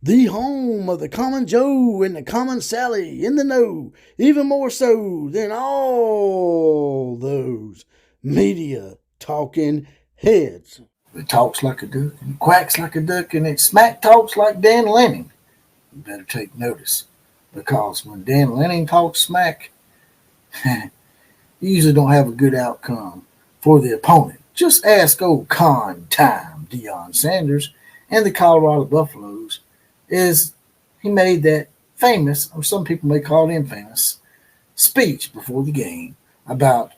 The home of the common Joe and the common Sally in the know, even more so than all those media talking heads. It talks like a duck and quacks like a duck and it smack talks like Dan Lanning. You better take notice because when Dan Lanning talks smack, you usually don't have a good outcome for the opponent. Just ask old con time Deion Sanders and the Colorado Buffaloes is he made that famous, or some people may call it infamous, speech before the game about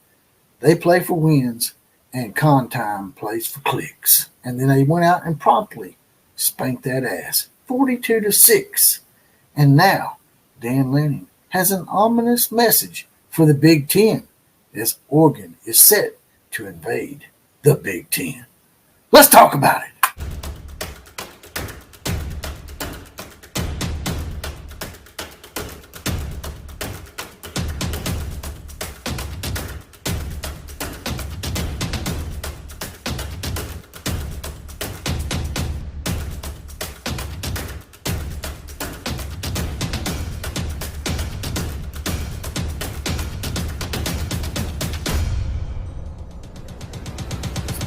they play for wins and con time plays for clicks. And then they went out and promptly spanked that ass 42-6. And now Dan Lanning has an ominous message for the Big Ten as Oregon is set to invade the Big Ten. Let's talk about it.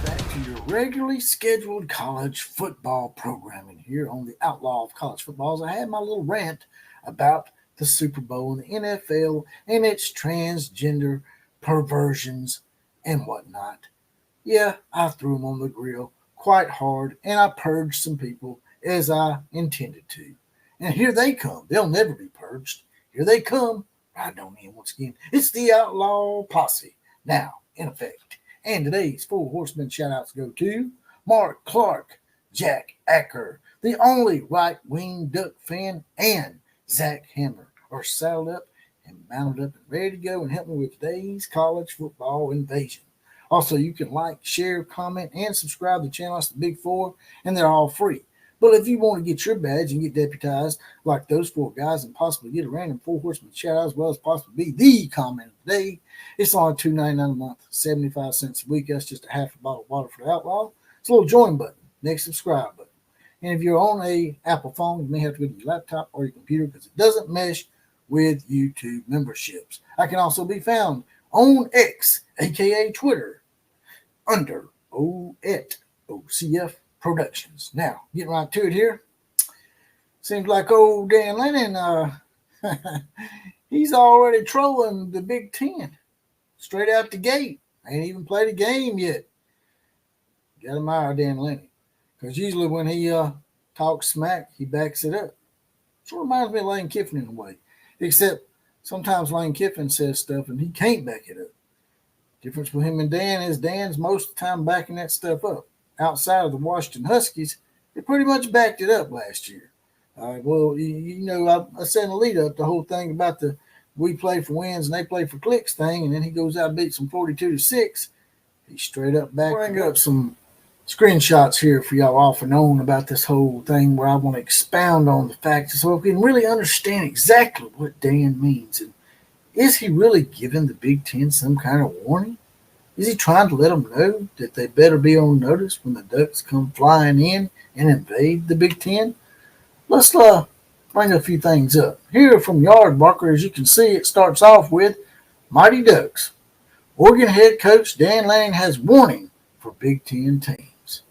Back to your regularly scheduled college football programming here on the Outlaw of College Footballs. I had my little rant about the Super Bowl and the NFL and its transgender perversions and whatnot. Yeah, I threw them on the grill quite hard and I purged some people as I intended to. And here they come. They'll never be purged. Here they come. Right on in once again. It's the Outlaw Posse now in effect. And today's Four Horsemen shout-outs go to Mark Clark, Jack Acker, the only right-wing Duck fan, and Zach Hammer are saddled up and mounted up and ready to go and help me with today's college football invasion. Also, you can like, share, comment, and subscribe to the channel. It's the Big Four, and they're all free. But if you want to get your badge and get deputized like those four guys and possibly get a random Four Horseman shout out as well as possibly be the comment of the day, it's only $2.99 a month, 75 cents a week. That's just a half a bottle of water for the outlaw. It's a little join button, next subscribe button. And if you're on a Apple phone, you may have to go to your laptop or your computer because it doesn't mesh with YouTube memberships. I can also be found on X, aka Twitter, under OCF Productions. Now, getting right to it here. Seems like old Dan Lanning, he's already trolling the Big Ten straight out the gate. Ain't even played a game yet. Gotta admire Dan Lanning. Because usually when he talks smack, he backs it up. Sort of reminds me of Lane Kiffin in a way. Except sometimes Lane Kiffin says stuff and he can't back it up. Difference with him and Dan is Dan's most of the time backing that stuff up. Outside of the Washington Huskies, they pretty much backed it up last year. Well, I said in the lead up the whole thing about the we play for wins and they play for clicks thing, and then he goes out and beats them 42-6. He straight up back. Bring up some screenshots here for y'all off and on about this whole thing where I want to expound on the facts so we can really understand exactly what Dan means. And is he really giving the Big Ten some kind of warning? Is he trying to let them know that they better be on notice when the Ducks come flying in and invade the Big Ten? Let's bring a few things up. Here from Yard Barker, as you can see, it starts off with Mighty Ducks. Oregon head coach Dan Lanning has warning for Big Ten teams.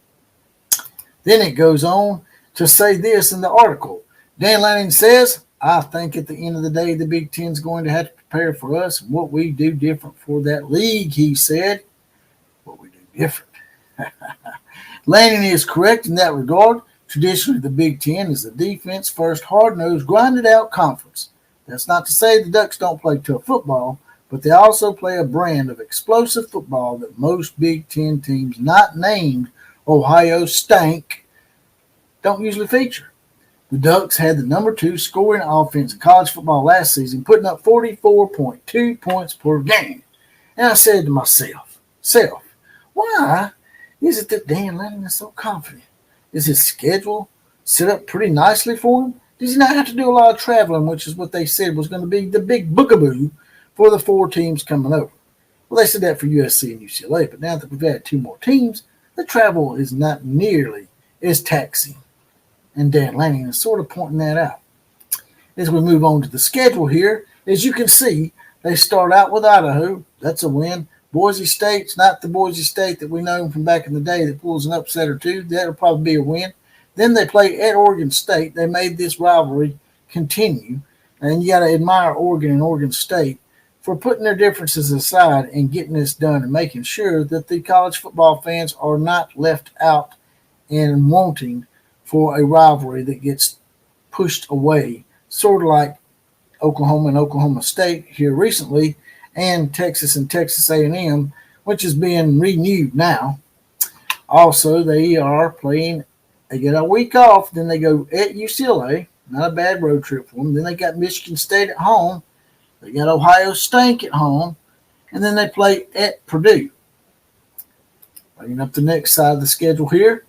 Then it goes on to say this in the article. Dan Lanning says, I think at the end of the day, the Big Ten's going to have to prepare for us and what we do different for that league, he said. What we do different. Lanning is correct in that regard. Traditionally, the Big Ten is the defense-first, hard-nosed, grinded-out conference. That's not to say the Ducks don't play tough football, but they also play a brand of explosive football that most Big Ten teams not named Ohio Stank don't usually feature. The Ducks had the number 2 scoring offense in college football last season, putting up 44.2 points per game. And I said to myself, why is it that Dan Lanning is so confident? Is his schedule set up pretty nicely for him? Does he not have to do a lot of traveling, which is what they said was going to be the big boogaboo for the 4 teams coming over? Well, they said that for USC and UCLA, but now that we've had 2 more teams, the travel is not nearly as taxing. and Dan Lanning is sort of pointing that out. As we move on to the schedule here, as you can see, they start out with Idaho. That's a win. Boise State's not the Boise State that we know from back in the day that pulls an upset or two. That'll probably be a win. Then they play at Oregon State. They made this rivalry continue. And you got to admire Oregon and Oregon State for putting their differences aside and getting this done and making sure that the college football fans are not left out and wanting for a rivalry that gets pushed away, sort of like Oklahoma and Oklahoma State here recently, and Texas A&M, which is being renewed now. Also, they are playing. They get a week off, then they go at UCLA. Not a bad road trip for them. Then they got Michigan State at home. They got Ohio State at home, and then they play at Purdue. Bringing up the next side of the schedule here,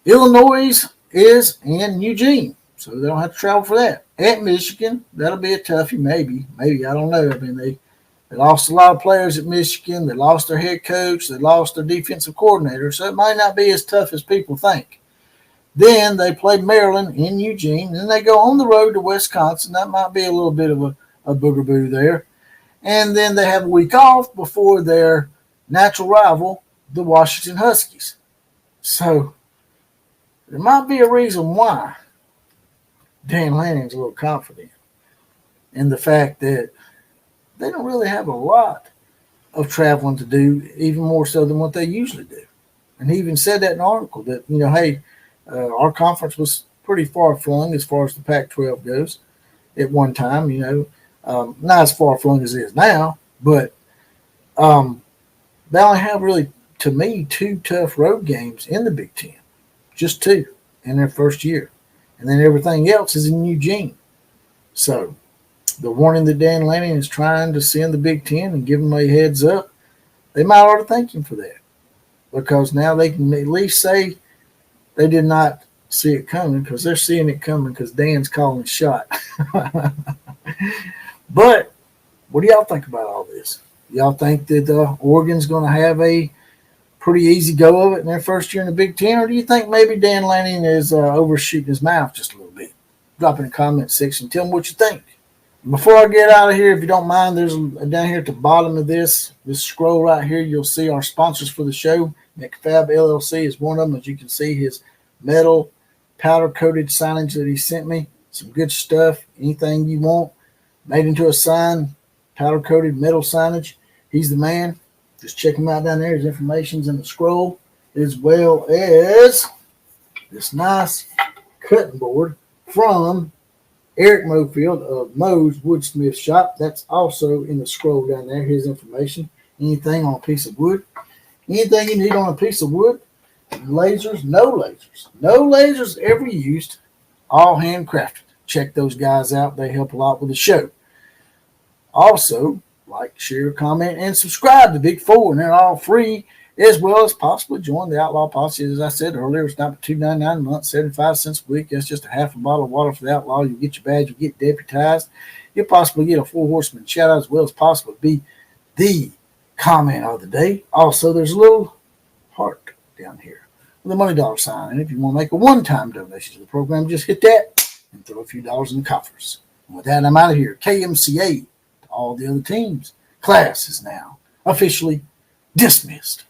Illinois is in Eugene, so they don't have to travel for that. At Michigan, that'll be a toughie, maybe. I don't know. I mean, they lost a lot of players at Michigan. They lost their head coach. They lost their defensive coordinator, so it might not be as tough as people think. Then they play Maryland in Eugene. Then they go on the road to Wisconsin. That might be a little bit of a boogaboo there. And then they have a week off before their natural rival, the Washington Huskies. So there might be a reason why Dan Lanning's a little confident in the fact that they don't really have a lot of traveling to do, even more so than what they usually do. And he even said that in an article that, hey, our conference was pretty far-flung as far as the Pac-12 goes at one time, not as far-flung as it is now, but they only have really, to me, 2 tough road games in the Big Ten, just 2 in their first year. And then everything else is in Eugene. So the warning that Dan Lanning is trying to send the Big Ten and give them a heads up, they might ought to thank him for that, because now they can at least say they did not see it coming, because they're seeing it coming because Dan's calling the shot. But what do y'all think about all this? Y'all think that Oregon's going to have a pretty easy go of it in their first year in the Big Ten, or do you think maybe Dan Lanning is overshooting his mouth just a little bit? Drop in the comment section. Tell me what you think. Before I get out of here, if you don't mind, there's down here at the bottom of this scroll right here, you'll see our sponsors for the show. McFab LLC is one of them. As you can see, his metal powder-coated signage that he sent me. Some good stuff. Anything you want made into a sign, powder-coated metal signage. He's the man. Just check him out down there. His information's in the scroll, as well as this nice cutting board from Eric Mofield of Moe's Woodsmith Shop. That's also in the scroll down there, his information. Anything on a piece of wood. Anything you need on a piece of wood. Lasers, no lasers. No lasers ever used. All handcrafted. Check those guys out. They help a lot with the show. Also, like, share, comment, and subscribe to Big Four, and they're all free, as well as possibly join the Outlaw Posse. As I said earlier, it's not $2.99 a month, 75 cents a week. That's just a half a bottle of water for the Outlaw. You get your badge, you get deputized. You'll possibly get a 4 Horseman shout out, as well as possibly be the comment of the day. Also, there's a little heart down here with a money dollar sign. And if you want to make a one-time donation to the program, just hit that and throw a few dollars in the coffers. And with that, I'm out of here. KMCA to all the other teams. Class is now officially dismissed.